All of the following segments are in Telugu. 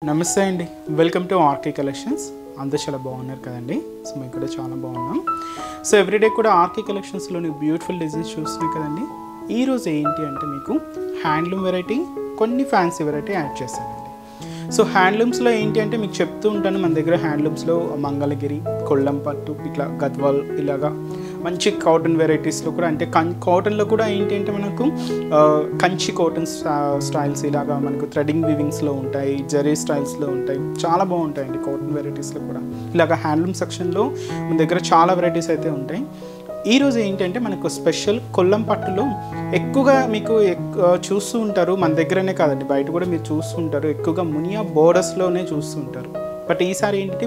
నమస్తే అండి, వెల్కమ్ టు ఆర్కే కలెక్షన్స్. అందరూ చాలా బాగున్నారు కదండి. సో మేము కూడా చాలా బాగున్నాం. సో ఎవ్రీడే కూడా ఆర్కే కలెక్షన్స్లోని బ్యూటిఫుల్ డిజైన్స్ చూస్తున్నాయి కదండి. ఈరోజు ఏంటి అంటే మీకు హ్యాండ్లూమ్ వెరైటీ, కొన్ని ఫ్యాన్సీ వెరైటీ యాడ్ చేశానండి. సో హ్యాండ్లూమ్స్లో ఏంటి అంటే మీకు చెప్తూ ఉంటాను, మన దగ్గర హ్యాండ్లూమ్స్లో మంగళగిరి, కొల్లం పట్టు, ఇట్లా గద్వాల్, ఇలాగా మంచి కాటన్ వెరైటీస్లో కూడా అంటే కాటన్లో కూడా ఏంటి అంటే మనకు కంచి కాటన్ స్టైల్స్ ఇలాగా మనకు థ్రెడింగ్ వీవింగ్స్లో ఉంటాయి, జరీ స్టైల్స్లో ఉంటాయి, చాలా బాగుంటాయండి కాటన్ వెరైటీస్లో కూడా. ఇలాగ హ్యాండ్లూమ్ సెక్షన్లో మన దగ్గర చాలా వెరైటీస్ అయితే ఉంటాయి. ఈరోజు ఏంటంటే మనకు స్పెషల్ కొల్లం పట్టులో ఎక్కువగా మీకు చూస్తూ ఉంటారు, మన దగ్గరనే కాదండి బయట కూడా మీరు చూస్తూ ఉంటారు, ఎక్కువగా మునియా బోర్డర్స్లోనే చూస్తూ ఉంటారు. బట్ ఈసారి ఏంటంటే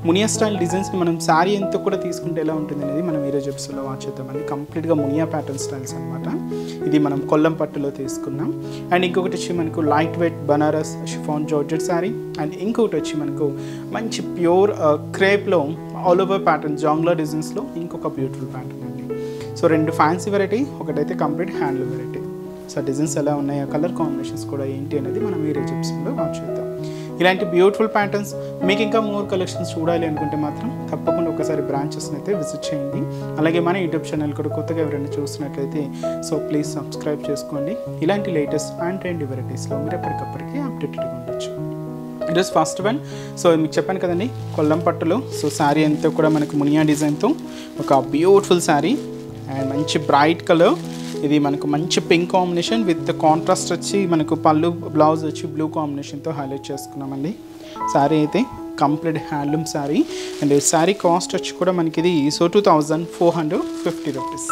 మునియా స్టైల్ డిజైన్స్ని మనం శారీ ఎంత కూడా తీసుకుంటే ఎలా ఉంటుంది అనేది మనం ఈరోజు ఎపిసోడ్లో వాచ్ చేద్దామండి. కంప్లీట్గా మునియా ప్యాటర్న్ స్టైల్స్ అనమాట. ఇది మనం కొల్లం పట్టులో తీసుకున్నాం. అండ్ ఇంకొకటి వచ్చి మనకు light weight Banaras chiffon georgette sari. And ఇంకొకటి వచ్చి మనకు మంచి ప్యూర్ క్రేప్లో ఆల్ ఓవర్ ప్యాటర్న్ జాంగ్లా డిజైన్స్లో ఇంకొక బ్యూటిఫుల్ ప్యాటర్న్ అండి. సో రెండు ఫ్యాన్సీ వెరైటీ, ఒకటైతే complete handloom variety. So designs ఎలా ఉన్నాయి, ఆ కలర్ కాంబినేషన్స్ కూడా ఏంటి అనేది మనం ఈరోజు ఎపిసోడ్లో వాచ్ చేద్దాం. ఇలాంటి బ్యూటిఫుల్ ప్యాటర్న్స్ మీకు ఇంకా మోర్ కలెక్షన్స్ చూడాలి అనుకుంటే మాత్రం తప్పకుండా ఒకసారి బ్రాంచెస్ని అయితే విజిట్ చేయండి. అలాగే మన యూట్యూబ్ ఛానల్ కూడా కొత్తగా ఎవరైనా చూస్తున్నట్లయితే సో ప్లీజ్ సబ్స్క్రైబ్ చేసుకోండి. ఇలాంటి లేటెస్ట్ అండ్ ట్రెండ్ వెరైటీస్లో మీరు ఎప్పటికప్పటికీ అప్డేటెడ్గా ఉండొచ్చు. ఈరోజు ఫస్ట్ వన్, సో మీకు చెప్పాను కదండి కొల్లం పట్టులో. సో శారీ అంతా కూడా మనకు మునియా డిజైన్తో ఒక బ్యూటిఫుల్ శారీ అండ్ మంచి బ్రైట్ కలర్. ఇది మనకు మంచి పింక్ కాంబినేషన్ విత్ కాంట్రాస్ట్ వచ్చి మనకు పళ్ళు బ్లౌజ్ వచ్చి బ్లూ కాంబినేషన్తో హైలైట్ చేసుకున్నామండి. శారీ అయితే complete handloom sari. And sari cost వచ్చి కూడా మనకి ఇది 2450 రూపీస్.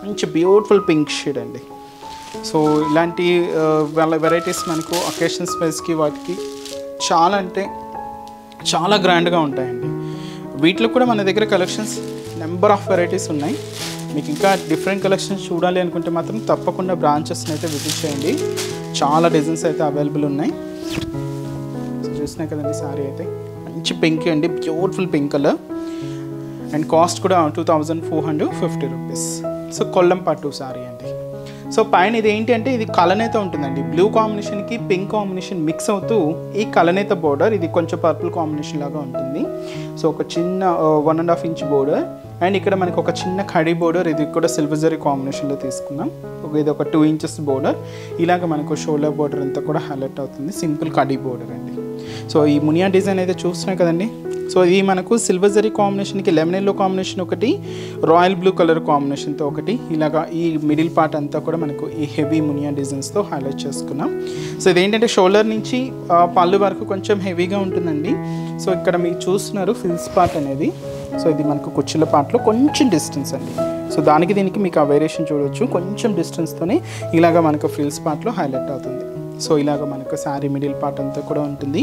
మంచి బ్యూటిఫుల్ పింక్ షేడ్ అండి. సో ఇలాంటి వెరైటీస్ మనకు అకేషన్స్ వైజ్కి వాటికి చాలా అంటే చాలా గ్రాండ్గా ఉంటాయండి. వీటిలో కూడా మన దగ్గర కలెక్షన్స్ నెంబర్ ఆఫ్ వెరైటీస్ ఉన్నాయి. మీకు ఇంకా డిఫరెంట్ కలెక్షన్స్ చూడాలి అనుకుంటే మాత్రం తప్పకుండా బ్రాంచెస్ని అయితే విజిట్ చేయండి. చాలా డిజైన్స్ అయితే అవైలబుల్ ఉన్నాయి. చూసినాయి కదండి శారీ అయితే మంచి పింక్ అండి, beautiful pink colour. And cost కూడా 2450 రూపీస్. సో కొల్లం పట్టు శారీ అండి. సో పైన ఇది ఏంటి అంటే ఇది కలనేత ఉంటుందండి. బ్లూ కాంబినేషన్కి పింక్ కాంబినేషన్ మిక్స్ అవుతూ ఈ కలనేత బోర్డర్, ఇది కొంచెం పర్పుల్ కాంబినేషన్ లాగా ఉంటుంది. సో ఒక చిన్న 1.5 ఇంచ్ బోర్డర్. అండ్ ఇక్కడ మనకు ఒక చిన్న కడీ బోర్డర్, ఇది కూడా సిల్వర్ జరీ కాంబినేషన్లో తీసుకున్నాం. ఇది ఒక 2 ఇంచెస్ బోర్డర్. ఇలాగ మనకు షోల్డర్ బోర్డర్ అంతా కూడా హైలైట్ అవుతుంది. సింపుల్ కడీ బోర్డర్ అండి. సో ఈ మునియా డిజైన్ అయితే చూస్తున్నాయి కదండి. సో ఇది మనకు సిల్వర్ జరీ కాంబినేషన్కి లెమన్ ఎల్లో కాంబినేషన్ ఒకటి, రాయల్ బ్లూ కలర్ కాంబినేషన్తో ఒకటి, ఇలాగా ఈ మిడిల్ పార్ట్ అంతా కూడా మనకు ఈ హెవీ మునియా డిజైన్స్తో హైలైట్ చేసుకున్నాం. సో ఇదేంటంటే షోల్డర్ నుంచి పళ్ళు వరకు కొంచెం హెవీగా ఉంటుందండి. సో ఇక్కడ మీరు చూస్తున్నారు ఫిల్స్ పార్ట్ అనేది. సో ఇది మనకు కుచ్చుల పార్ట్లో కొంచెం డిస్టెన్స్ అండి. సో దానికి దీనికి మీకు ఆ వేరియేషన్ చూడవచ్చు. కొంచెం డిస్టెన్స్తోనే ఇలాగ మనకు ఫిల్స్ పార్ట్లో హైలైట్ అవుతుంది. సో ఇలాగ మనకు శారీ మిడిల్ పార్ట్ అంతా కూడా ఉంటుంది.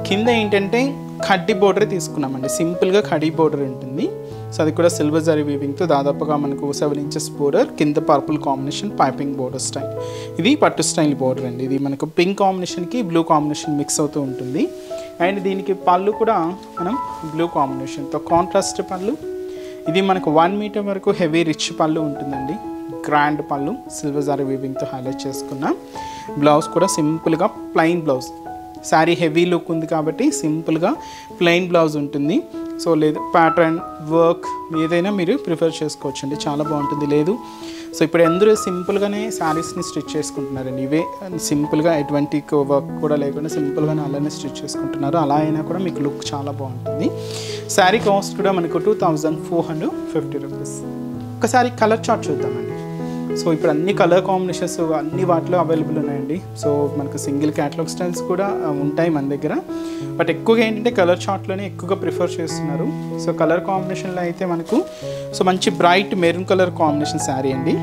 కింద ఏంటంటే కడ్డీ బోర్డర్ తీసుకున్నామండి. సింపుల్గా కడ్డీ బోర్డర్ ఉంటుంది. సో అది కూడా సిల్వర్ జరీ వీవింగ్తో దాదాపుగా మనకు 7 ఇంచెస్ బోర్డర్, కింద purple combination piping border style. ఇది పట్టు స్టైల్ బోర్డర్ అండి. ఇది మనకు పింక్ కాంబినేషన్కి బ్లూ కాంబినేషన్ మిక్స్ అవుతూ ఉంటుంది. అండ్ దీనికి పళ్ళు కూడా మనం బ్లూ కాంబినేషన్తో కాంట్రాస్ట్ పళ్ళు. ఇది మనకు 1 మీటర్ వరకు హెవీ రిచ్ పళ్ళు ఉంటుందండి. గ్రాండ్ పళ్ళు సిల్వర్ జరీ వీవింగ్తో హైలైట్ చేసుకున్నాం. బ్లౌజ్ కూడా సింపుల్గా plain blouse. Sari heavy look ఉంది కాబట్టి సింపుల్గా ప్లెయిన్ బ్లౌజ్ ఉంటుంది. సో లేదు ప్యాటర్న్ వర్క్ ఏదైనా మీరు ప్రిఫర్ చేసుకోవచ్చు అండి, చాలా బాగుంటుంది. లేదు సో ఇప్పుడు అందరూ సింపుల్గానే శారీస్ని స్టిచ్ చేసుకుంటున్నారండి. ఇవే సింపుల్గా ఎటువంటి వర్క్ కూడా లేకుండా సింపుల్గానే అలానే స్టిచ్ చేసుకుంటున్నారు. అలా అయినా కూడా మీకు లుక్ చాలా బాగుంటుంది. శారీ కాస్ట్ కూడా మనకు 2450 రూపీస్. ఒకసారి కలర్ చార్ట్ చూద్దామండి. సో ఇప్పుడు అన్ని కలర్ కాంబినేషన్స్ అన్ని వాటిలో అవైలబుల్ ఉన్నాయండి. సో మనకు సింగిల్ క్యాటలాగ్ స్టైల్స్ కూడా ఉంటాయి మన దగ్గర. బట్ ఎక్కువగా ఏంటంటే కలర్ చార్ట్లోనే ఎక్కువగా ప్రిఫర్ చేస్తున్నారు. సో కలర్ కాంబినేషన్లో అయితే మనకు సో మంచి bright maroon colour combination sari అండి.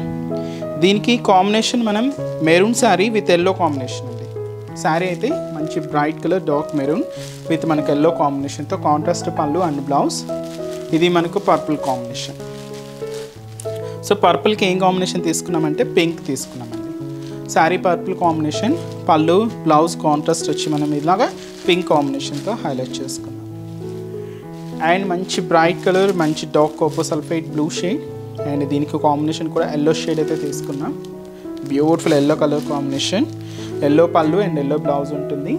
దీనికి కాంబినేషన్ మనం maroon sari with yellow combination అండి. శారీ అయితే మంచి bright colour dark maroon with మనకు ఎల్లో కాంబినేషన్తో కాంట్రాస్ట్ పళ్ళు అండ్ బ్లౌజ్. ఇది మనకు పర్పుల్ కాంబినేషన్. సో పర్పుల్కి ఏం కాంబినేషన్ తీసుకున్నామంటే పింక్ తీసుకున్నామండి. శారీ పర్పుల్ కాంబినేషన్, పళ్ళు బ్లౌజ్ కాంట్రాస్ట్ వచ్చి మనం ఇలాగా పింక్ కాంబినేషన్తో హైలైట్ చేసుకున్నాం. అండ్ మంచి బ్రైట్ కలర్, మంచి dark copper sulphate blue shade. And దీనికి కాంబినేషన్ కూడా ఎల్లో షేడ్ అయితే తీసుకున్నాం. Beautiful yellow colour combination, yellow పళ్ళు అండ్ ఎల్లో బ్లౌజ్ ఉంటుంది.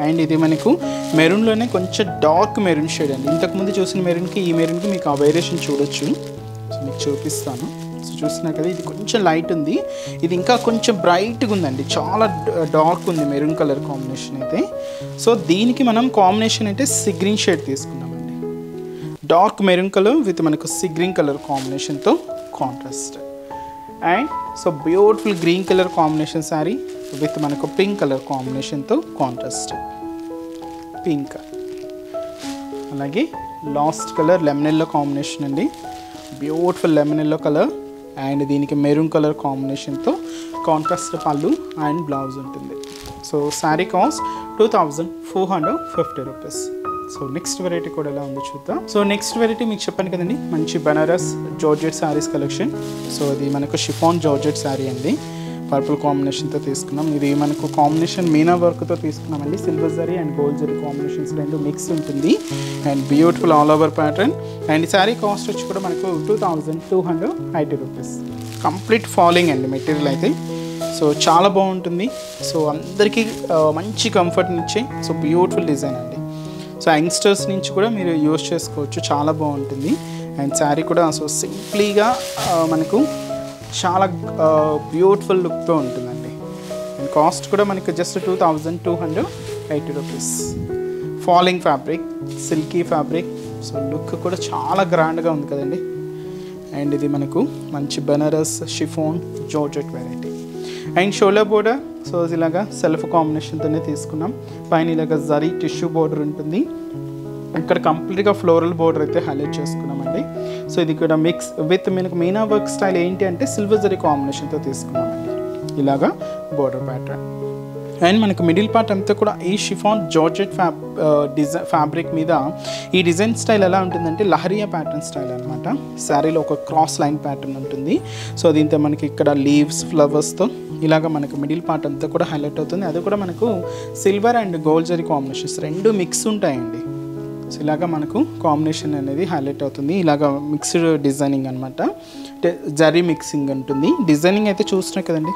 అండ్ ఇది మనకు మెరూన్లోనే కొంచెం డార్క్ మెరూన్ షేడ్ అండి. ఇంతకుముందు చూసిన మెరూన్కి ఈ మెరూన్కి మీకు ఆ వేరియేషన్ చూడొచ్చు. సో మీకు చూపిస్తాను. సో చూస్తున్నా కదా, ఇది కొంచెం లైట్ ఉంది, ఇది ఇంకా కొంచెం బ్రైట్గా ఉందండి, చాలా డార్క్ ఉంది మెరూన్ కలర్ కాంబినేషన్ అయితే. సో దీనికి మనం కాంబినేషన్ అయితే సీ గ్రీన్ షేడ్ తీసుకున్నామండి. డార్క్ మెరూన్ కలర్ విత్ మనకు సీ గ్రీన్ కలర్ కాంబినేషన్తో contrast. And so beautiful green colour combination sari with మనకు పింక్ కలర్ కాంబినేషన్తో కాంట్రాస్ట్ పింక్. అలాగే last colour lemon yellow combination అండి, beautiful lemon yellow colour. And దీనికి మెరూన్ కలర్ కాంబినేషన్తో కాంట్రాస్ట్ పళ్ళు అండ్ బ్లౌజ్ ఉంటుంది. So sari cost 2450 rupees. So next variety కూడా ఎలా ఉందో చూద్దాం. సో నెక్స్ట్ వెరైటీ మీకు చెప్పాను కదండి, మంచి Banaras georgette saris collection. So ఇది మనకు షిఫాన్ జార్జెట్ శారీ అండి, పర్పుల్ కాంబినేషన్తో తీసుకున్నాం. ఇది మనకు కాంబినేషన్ మీనా వర్క్తో తీసుకున్నామండి, silver zari and gold zari combinations రెండు మిక్స్ ఉంటుంది. And beautiful all over pattern. And ఈ శారీ కాస్ట్ వచ్చి కూడా మనకు 2280 రూపీస్. కంప్లీట్ ఫాలింగ్ అండి మెటీరియల్ అయితే. సో చాలా బాగుంటుంది. సో అందరికీ మంచి కంఫర్ట్ని ఇచ్చే సో బ్యూటిఫుల్ డిజైన్ అండి. సో యంగ్స్టర్స్ నుంచి కూడా మీరు యూస్ చేసుకోవచ్చు, చాలా బాగుంటుంది. అండ్ శారీ కూడా సో సింప్లీగా మనకు చాలా బ్యూటిఫుల్ లుక్తో ఉంటుందండి. అండ్ కాస్ట్ కూడా మనకు just 2280 rupees. Falling fabric, silky fabric. So look కూడా చాలా గ్రాండ్గా ఉంది కదండి. అండ్ ఇది మనకు మంచి Banaras chiffon georgette variety. And shoulder border so ఇలాగా సెల్ఫ్ కాంబినేషన్తోనే తీసుకున్నాం. పైన ఇలాగ జరీ టిష్యూ బోర్డర్ ఉంటుంది, ఇక్కడ కంప్లీట్గా ఫ్లోరల్ బోర్డర్ అయితే హైలైట్ చేసుకున్నామండి. సో ఇది కూడా మిక్స్ విత్ మనకు మీనా వర్క్ స్టైల్ ఏంటి అంటే సిల్వర్ జరీ కాంబినేషన్తో తీసుకున్నామండి, ఇలాగా బోర్డర్ ప్యాటర్న్. అండ్ మనకు మిడిల్ పార్ట్ అంతా కూడా ఈ షిఫాన్ జార్జెట్ ఫ్యాబ్రిక్ మీద ఈ డిజైన్ స్టైల్ ఎలా ఉంటుందంటే లహరియా ప్యాటర్న్ స్టైల్ అనమాట. శారీలో ఒక క్రాస్ లైన్ ప్యాటర్న్ ఉంటుంది. సో దీంతో మనకి ఇక్కడ లీవ్స్ ఫ్లవర్స్తో ఇలాగ మనకు మిడిల్ పార్ట్ అంతా కూడా హైలైట్ అవుతుంది. అది కూడా మనకు silver and gold zari combinations రెండు మిక్స్ ఉంటాయండి. సో ఇలాగ మనకు కాంబినేషన్ అనేది హైలైట్ అవుతుంది, ఇలాగ మిక్స్డ్ డిజైనింగ్ అనమాట, జరీ మిక్సింగ్ ఉంటుంది. డిజైనింగ్ అయితే చూస్తున్నాయి కదండి,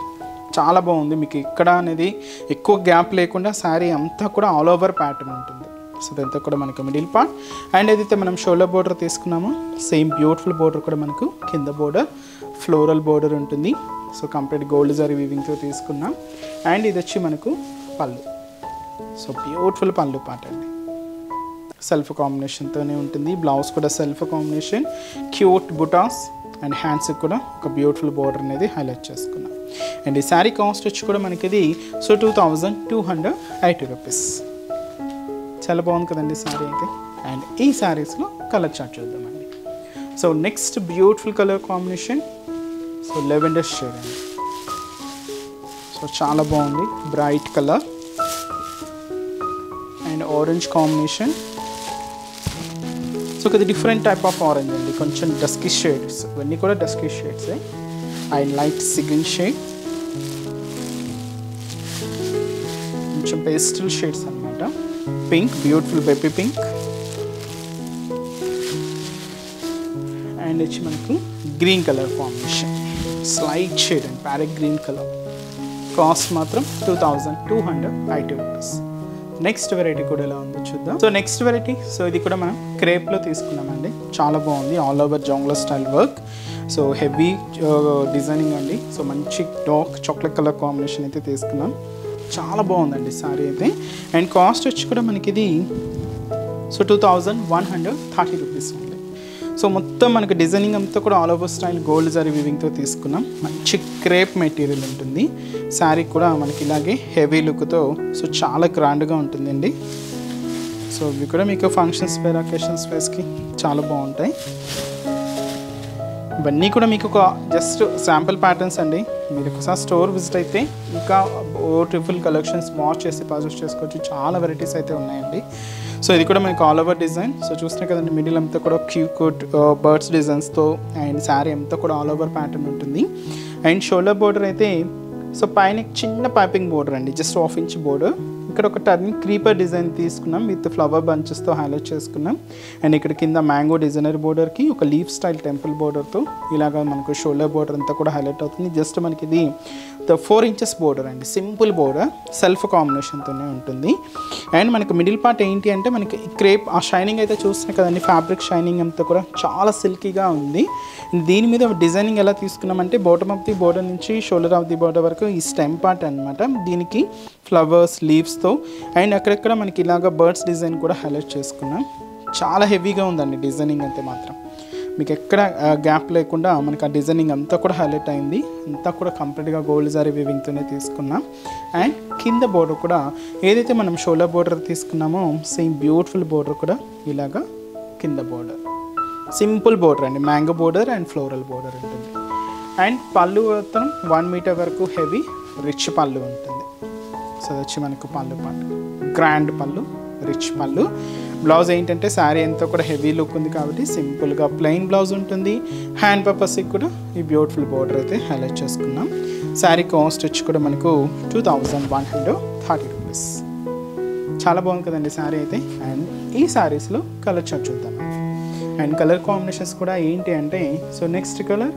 చాలా బాగుంది. మీకు ఇక్కడ అనేది ఎక్కువ గ్యాప్ లేకుండా శారీ అంతా కూడా ఆల్ ఓవర్ ప్యాటర్న్ ఉంటుంది. సో ఇదంతా కూడా మనకు మిడిల్ పార్ట్. అండ్ ఏదైతే మనం షోల్డర్ బోర్డర్ తీసుకున్నామో సేమ్ బ్యూటిఫుల్ బోర్డర్ కూడా మనకు కింద బోర్డర్ ఫ్లోరల్ బోర్డర్ ఉంటుంది. సో కంప్లీట్ గోల్డ్ జరీ వీవింగ్తో తీసుకున్నాం. అండ్ ఇది వచ్చి మనకు pallu. So beautiful pallu part అండి, సెల్ఫ్ కాంబినేషన్తోనే ఉంటుంది. బ్లౌజ్ కూడా self combination, cute butas. And హ్యాండ్స్కి కూడా ఒక బ్యూటిఫుల్ బోర్డర్ అనేది హైలైట్ చేసుకున్నాం. అండ్ ఈ శారీ కాస్ట్ వచ్చి కూడా మనకి ఇది సో 2280 రూపీస్. చాలా బాగుంది కదండి శారీ అయితే. అండ్ ఈ శారీస్లో కలర్ చార్ట్ చూద్దామండి. So next beautiful colour combination so lavender shade అండి. సో చాలా బాగుంది, bright colour and orange combination. So ఇది డిఫరెంట్ టైప్ ఆఫ్ ఆరెంజ్ అండి, కొంచెం డస్కీ షేడ్స్, ఇవన్నీ కూడా dusky shades. And light sea green shade, కొంచెం పేస్టల్ షేడ్స్ అనమాట. Pink, beautiful baby pink. And వచ్చి మనకు green colour combination, slight shade and parrot green colour. Cost మాత్రం 2280 రూపీస్. నెక్స్ట్ వెరైటీ కూడా ఎలా ఉందో చూద్దాం. సో నెక్స్ట్ వెరైటీ సో ఇది కూడా మనం క్రేప్లో తీసుకున్నామండి, చాలా బాగుంది, ఆల్ ఓవర్ జాంగ్లా style work. So heavy designing అండి. సో మంచి డార్క్ చాక్లెట్ కలర్ కాంబినేషన్ అయితే తీసుకున్నాం, చాలా బాగుందండి శారీ అయితే. అండ్ కాస్ట్ వచ్చి కూడా మనకి ఇది సో 2130 రూపీస్ ఉంది. సో మొత్తం మనకి డిజైనింగ్ అంతా కూడా all over style gold zari వీవింగ్తో తీసుకున్నాం. మంచి క్రేప్ మెటీరియల్ ఉంటుంది. శారీ కూడా మనకి ఇలాగే హెవీ లుక్తో సో చాలా గ్రాండ్గా ఉంటుందండి. సో ఇవి కూడా మీకు ఫంక్షన్స్ వేర్, అకేషన్స్ వేర్స్కి చాలా బాగుంటాయి. ఇవన్నీ కూడా మీకు ఒక జస్ట్ శాంపుల్ ప్యాటర్న్స్ అండి. మీరు ఒకసారి స్టోర్ విజిట్ అయితే ఇంకా బ్యూటిఫుల్ కలెక్షన్స్ వాచ్ చేసి పర్చేస్ చేసుకోవచ్చు, చాలా వెరైటీస్ అయితే ఉన్నాయండి. సో ఇది కూడా మనకి ఆల్ ఓవర్ డిజైన్. సో చూస్తున్నాయి కదండి, మిడిల్ అంతా కూడా క్యూట్ బర్డ్స్ డిజైన్స్తో అండ్ శారీ అంతా కూడా ఆల్ ఓవర్ ప్యాటర్న్ ఉంటుంది. అండ్ షోల్డర్ బోర్డర్ అయితే సో పైన చిన్న పైపింగ్ బోర్డర్ అండి, జస్ట్ 1/2 ఇంచ్ బోర్డర్. ఇక్కడ ఒక టర్నింగ్ క్రీపర్ డిజైన్ తీసుకున్నాం విత్ ఫ్లవర్ బంచెస్తో హైలైట్ చేసుకున్నాం. అండ్ ఇక్కడ కింద మ్యాంగో డిజైనర్ బోర్డర్కి ఒక లీఫ్ స్టైల్ టెంపుల్ బోర్డర్తో ఇలాగా మనకు షోల్డర్ బోర్డర్ అంతా కూడా హైలైట్ అవుతుంది. జస్ట్ మనకి ఇది 4 inches బోర్డర్ అండి, సింపుల్ బోర్డర్, సెల్ఫ్ కాంబినేషన్తోనే ఉంటుంది. అండ్ మనకి మిడిల్ పార్ట్ ఏంటి అంటే మనకి క్రేప్ ఆ షైనింగ్ అయితే చూస్తున్నాయి కదండి, ఫ్యాబ్రిక్ షైనింగ్ అంతా కూడా చాలా సిల్కీగా ఉంది. దీని మీద డిజైనింగ్ ఎలా తీసుకున్నామంటే బాటమ్ ఆఫ్ ది బోర్డర్ నుంచి షోల్డర్ ఆఫ్ ది బోర్డర్ వరకు ఈ స్టెమ్ పార్ట్ అనమాట. దీనికి ఫ్లవర్స్ లీవ్స్తో అండ్ అక్కడక్కడ మనకి ఇలాగ బర్డ్స్ డిజైన్ కూడా హైలైట్ చేసుకున్నాం. చాలా హెవీగా ఉందండి డిజైనింగ్ అయితే మాత్రం, మీకు ఎక్కడ గ్యాప్ లేకుండా మనకి ఆ డిజైనింగ్ అంతా కూడా హైలైట్ అయింది. అంతా కూడా కంప్లీట్గా గోల్డ్ జారీ వీవింగ్తోనే తీసుకున్నాం. అండ్ కింద బోర్డర్ కూడా ఏదైతే మనం షోల్డర్ బోర్డర్ తీసుకున్నామో సేమ్ బ్యూటిఫుల్ బోర్డర్ కూడా ఇలాగా కింద బోర్డర్, సింపుల్ బోర్డర్ అండి, mango border and floral border ఉంటుంది. అండ్ పళ్ళు మొత్తం 1 meter వరకు హెవీ రిచ్ పళ్ళు ఉంటుంది. సో అది వచ్చి మనకు పళ్ళు పాటు గ్రాండ్ పళ్ళు, రిచ్ పళ్ళు. బ్లౌజ్ ఏంటంటే శారీ అంతా కూడా హెవీ లుక్ ఉంది కాబట్టి సింపుల్గా ప్లెయిన్ బ్లౌజ్ ఉంటుంది. హ్యాండ్ పర్పస్కి కూడా ఈ బ్యూటిఫుల్ బోర్డర్ అయితే హైలైట్ చేసుకున్నాం. శారీ కాస్ట్ వచ్చి కూడా మనకు 2130 రూపీస్. చాలా బాగుంది కదండి శారీ అయితే. అండ్ ఈ శారీస్లో కలర్ చార్ట్ చూద్దాం. అండ్ కలర్ కాంబినేషన్స్ కూడా ఏంటి అంటే, సో నెక్స్ట్ కలర్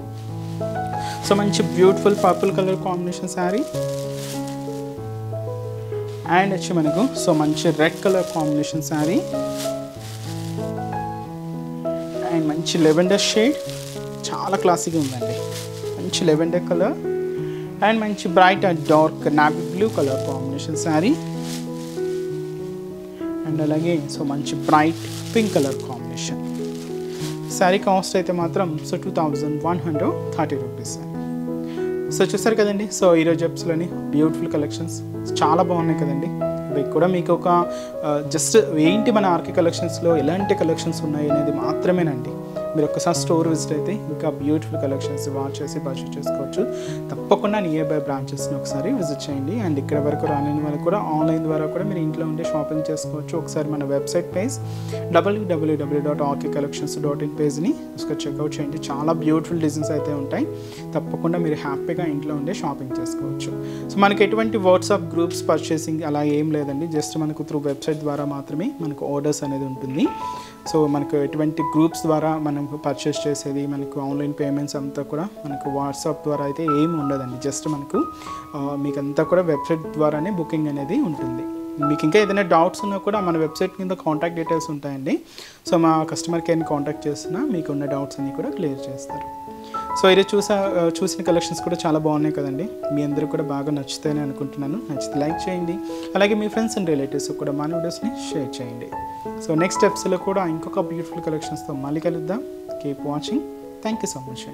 సో మంచి beautiful purple colour combination sari. And వచ్చి మనకు సో మంచి red colour combination sari. And మంచి లెవెండర్ షేడ్, చాలా క్లాసీగా ఉందండి, మంచి లెవెండర్ కలర్. అండ్ మంచి bright and dark navy blue colour combination sari. And అలాగే సో మంచి bright pink colour combination. Sari cost అయితే మాత్రం సో 2130 రూపీస్. సో చూసారు కదండి, సో ఈరోజు ఎపిసోడ్లోని బ్యూటిఫుల్ కలెక్షన్స్ చాలా బాగున్నాయి కదండి. ఇవి కూడా మీకు ఒక జస్ట్ ఏంటి మన ఆర్కే కలెక్షన్స్లో ఎలాంటి కలెక్షన్స్ ఉన్నాయి అనేది మాత్రమేనండి. మీరు ఒకసారి స్టోర్ విజిట్ అయితే ఇంకా బ్యూటిఫుల్ కలెక్షన్స్ వాచ్ చేసి పర్చేస్ చేసుకోవచ్చు. తప్పకుండా నియర్ బై బ్రాంచెస్ని ఒకసారి విజిట్ చేయండి. అండ్ ఇక్కడ వరకు రాలేని వాళ్ళు కూడా ఆన్లైన్ ద్వారా కూడా మీరు ఇంట్లో ఉండే షాపింగ్ చేసుకోవచ్చు. ఒకసారి మన వెబ్సైట్ పేజ్ www.rkcollections.in పేజ్ని ఒకసారి చెక్అవుట్ చేయండి. చాలా బ్యూటిఫుల్ డిజైన్స్ అయితే ఉంటాయి. తప్పకుండా మీరు హ్యాపీగా ఇంట్లో ఉండే షాపింగ్ చేసుకోవచ్చు. సో మనకి ఎటువంటి వాట్సాప్ గ్రూప్స్ పర్చేసింగ్ అలా ఏం లేదండి, జస్ట్ మనకు త్రూ వెబ్సైట్ ద్వారా మాత్రమే మనకు ఆర్డర్స్ అనేది ఉంటుంది. సో మనకు ఎటువంటి గ్రూప్స్ ద్వారా మనం పర్చేస్ చేసేది, మనకు ఆన్లైన్ పేమెంట్స్ అంతా కూడా మనకు వాట్సాప్ ద్వారా అయితే ఏమి ఉండదండి. జస్ట్ మనకు మీకు అంతా కూడా వెబ్సైట్ ద్వారానే బుకింగ్ అనేది ఉంటుంది. మీకు ఇంకా ఏదైనా డౌట్స్ ఉన్నా కూడా మన వెబ్సైట్ కింద కాంటాక్ట్ డీటెయిల్స్ ఉంటాయండి. సో మా కస్టమర్ కేర్ని కాంటాక్ట్ చేస్తున్నా మీకు ఉన్న డౌట్స్ అన్నీ కూడా క్లియర్ చేస్తారు. సో ఈరోజు చూసిన కలెక్షన్స్ కూడా చాలా బాగున్నాయి కదండి. మీ అందరూ కూడా బాగా నచ్చుతాయని అనుకుంటున్నాను. నచ్చితే లైక్ చేయండి, అలాగే మీ ఫ్రెండ్స్ అండ్ రిలేటివ్స్ కూడా మన వీడియోస్ని షేర్ చేయండి. సో నెక్స్ట్ ఎపిసోడ్లో కూడా ఇంకొక బ్యూటిఫుల్ కలెక్షన్స్తో మళ్ళీ కలుద్దాం. Keep watching. Thank you so much.